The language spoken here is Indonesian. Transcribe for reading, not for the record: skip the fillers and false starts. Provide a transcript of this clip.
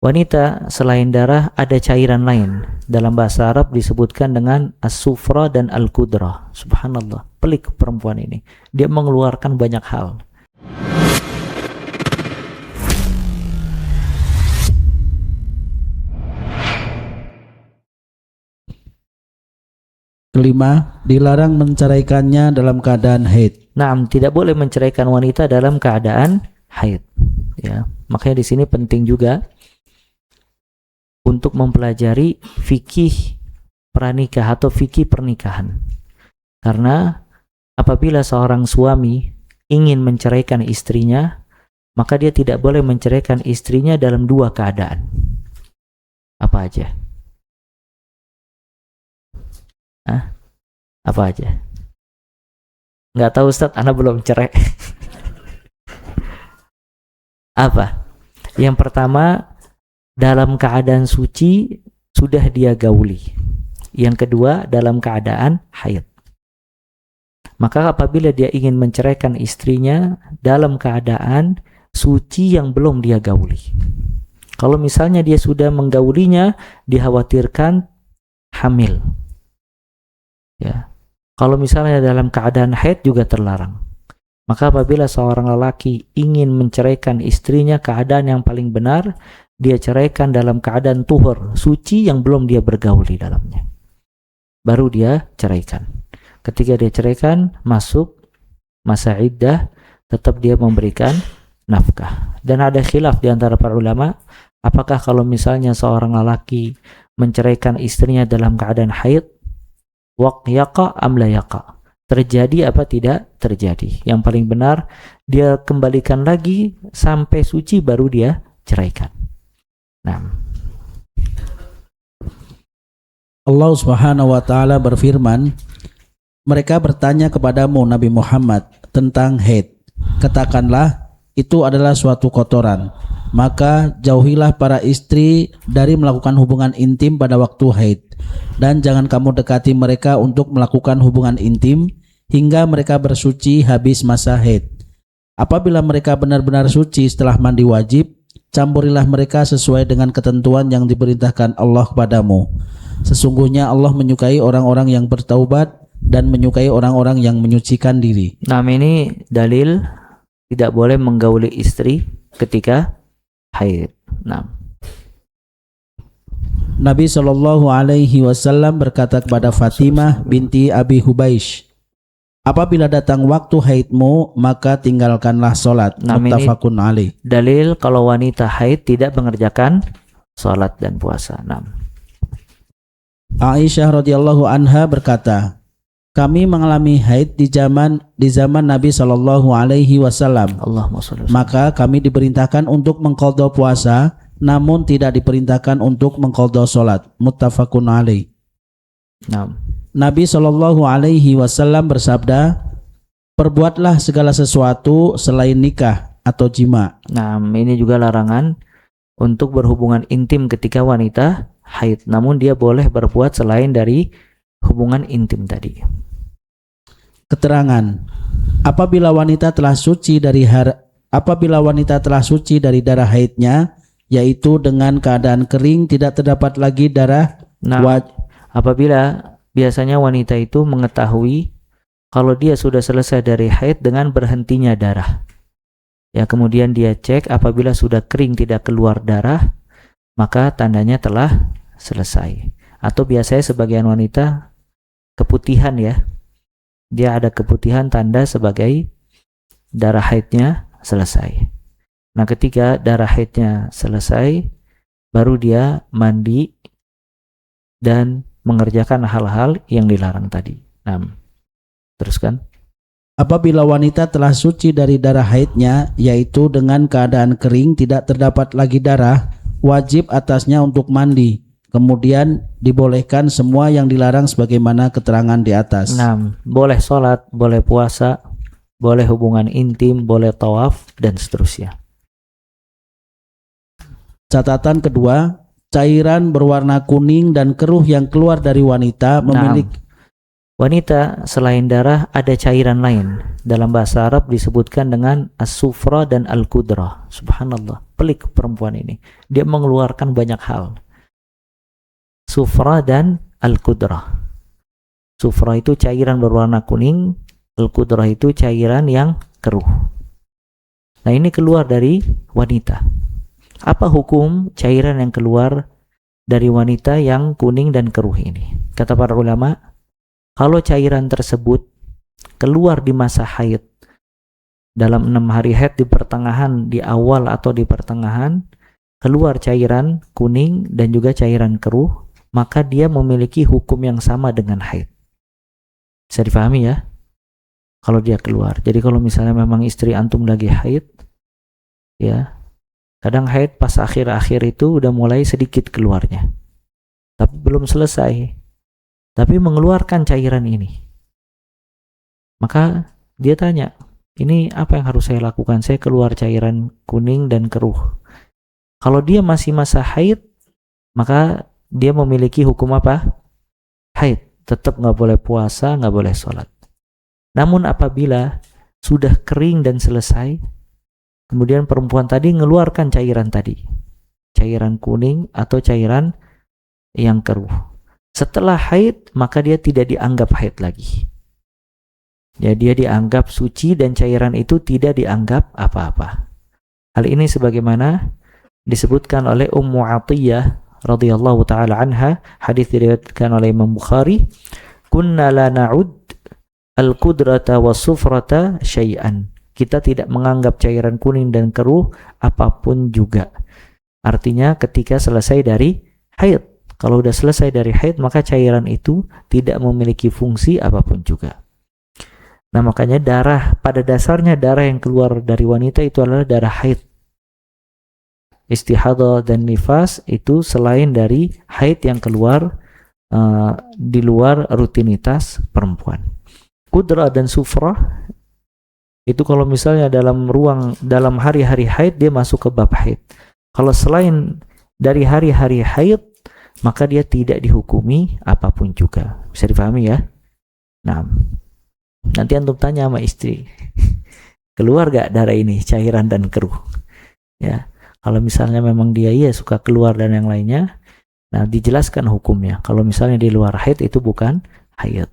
wanita selain darah ada cairan lain. Dalam bahasa Arab disebutkan dengan as-sufra dan al-qudrah. Subhanallah, pelik perempuan ini. Dia mengeluarkan banyak hal. Kelima, dilarang menceraikannya dalam keadaan haid. Naam, tidak boleh menceraikan wanita dalam keadaan haid. Ya, makanya di sini penting juga untuk mempelajari fikih pranikah atau fikih pernikahan. Karena apabila seorang suami ingin menceraikan istrinya, maka dia tidak boleh menceraikan istrinya dalam dua keadaan. Apa aja? Apa aja? Nggak tahu Ustaz, Anda belum cerai. Apa? Yang pertama, dalam keadaan suci sudah dia gauli. Yang kedua, dalam keadaan haid. Maka apabila dia ingin menceraikan istrinya dalam keadaan suci yang belum dia gauli. Kalau misalnya dia sudah menggaulinya, dikhawatirkan hamil. Ya. Kalau misalnya dalam keadaan haid juga terlarang. Maka apabila seorang lelaki ingin menceraikan istrinya, keadaan yang paling benar dia ceraikan dalam keadaan tuhur, suci yang belum dia bergaul di dalamnya. Baru dia ceraikan. Ketika dia ceraikan, masuk masa iddah, tetap dia memberikan nafkah. Dan ada khilaf di antara para ulama, apakah kalau misalnya seorang lelaki menceraikan istrinya dalam keadaan haid, yaqa am la yaqa, terjadi apa tidak terjadi. Yang paling benar dia kembalikan lagi sampai suci baru dia ceraikan. Nah, Allah Subhanahu wa taala berfirman, mereka bertanya kepadamu Nabi Muhammad tentang haid. Katakanlah, itu adalah suatu kotoran. Maka jauhilah para istri dari melakukan hubungan intim pada waktu haid, dan jangan kamu dekati mereka untuk melakukan hubungan intim hingga mereka bersuci habis masa haid. Apabila mereka benar-benar suci setelah mandi wajib, campurilah mereka sesuai dengan ketentuan yang diperintahkan Allah kepadamu. Sesungguhnya Allah menyukai orang-orang yang bertaubat dan menyukai orang-orang yang menyucikan diri. nah ini dalil tidak boleh menggauli istri ketika haid. Nah, Nabi Shallallahu Alaihi Wasallam berkata kepada Fatimah binti Abi Hubaish, apabila datang waktu haidmu maka tinggalkanlah sholat. Muttafaqun alaih. Dalil kalau wanita haid tidak mengerjakan sholat dan puasa. Nah, Aisyah radhiyallahu anha berkata, kami mengalami haid di zaman Nabi Shallallahu Alaihi Wasallam. Maka kami diperintahkan untuk mengqadha puasa, namun tidak diperintahkan untuk mengqadha sholat. Muttafaqun alaih. Nabi Shallallahu Alaihi Wasallam bersabda, perbuatlah segala sesuatu selain nikah atau jima. Nah, ini juga larangan untuk berhubungan intim ketika wanita haid. Namun dia boleh berbuat selain dari hubungan intim tadi. Keterangan, apabila wanita telah suci dari darah haidnya, yaitu dengan keadaan kering tidak terdapat lagi darah. Apabila biasanya wanita itu mengetahui kalau dia sudah selesai dari haid dengan berhentinya darah, ya kemudian dia cek apabila sudah kering tidak keluar darah, maka tandanya telah selesai. Atau biasanya sebagian wanita keputihan, ya, dia ada keputihan tanda sebagai darah haidnya selesai. Nah, ketika darah haidnya selesai, baru dia mandi dan mengerjakan hal-hal yang dilarang tadi. Nah, teruskan. Apabila wanita telah suci dari darah haidnya, yaitu dengan keadaan kering tidak terdapat lagi darah, wajib atasnya untuk mandi. Kemudian dibolehkan semua yang dilarang sebagaimana keterangan di atas. Nah, boleh sholat, boleh puasa, boleh hubungan intim, boleh tawaf, dan seterusnya. Catatan kedua, cairan berwarna kuning dan keruh yang keluar dari wanita Wanita selain darah ada cairan lain. Dalam bahasa Arab disebutkan dengan as-sufra dan al-qudrah. Subhanallah, pelik perempuan ini. Dia mengeluarkan banyak hal. Sufra dan al-qudrah. Sufra itu cairan berwarna kuning, al-qudrah itu cairan yang keruh. Nah, ini keluar dari wanita. Apa hukum cairan yang keluar dari wanita yang kuning dan keruh ini? Kata para ulama, kalau cairan tersebut keluar di masa haid, dalam 6 hari haid di pertengahan, di awal atau di pertengahan, keluar cairan kuning dan juga cairan keruh, maka dia memiliki hukum yang sama dengan haid. Bisa difahami ya? Kalau dia keluar. Jadi kalau misalnya memang istri antum lagi haid, ya, kadang haid pas akhir-akhir itu udah mulai sedikit keluarnya. Tapi belum selesai. Tapi mengeluarkan cairan ini. Maka dia tanya, ini apa yang harus saya lakukan? Saya keluar cairan kuning dan keruh. Kalau dia masih masa haid, maka dia memiliki hukum apa? Haid. Tetap nggak boleh puasa, nggak boleh sholat. Namun apabila sudah kering dan selesai, kemudian perempuan tadi mengeluarkan cairan tadi, cairan kuning atau cairan yang keruh. Setelah haid, maka dia tidak dianggap haid lagi. Ya, dia dianggap suci dan cairan itu tidak dianggap apa-apa. Hal ini sebagaimana disebutkan oleh Ummu Atiyah radhiyallahu taala anha, hadis diriwayatkan oleh Imam Bukhari, "Kunna la na'ud al-qudrata was-sufrata syai'an." Kita tidak menganggap cairan kuning dan keruh apapun juga. Artinya ketika selesai dari haid. Kalau sudah selesai dari haid, maka cairan itu tidak memiliki fungsi apapun juga. Nah, makanya darah, pada dasarnya darah yang keluar dari wanita itu adalah darah haid. Istihadah dan nifas itu selain dari haid yang keluar di luar rutinitas perempuan. Qudrah dan sufrah itu kalau misalnya dalam hari-hari haid dia masuk ke bab haid. Kalau selain dari hari-hari haid, maka dia tidak dihukumi apapun juga. Bisa dipahami ya? Nah, nanti antum tanya sama istri, keluar gak darah ini, cairan dan keruh? Ya, kalau misalnya memang dia suka keluar dan yang lainnya, nah dijelaskan hukumnya. Kalau misalnya di luar haid itu bukan haid.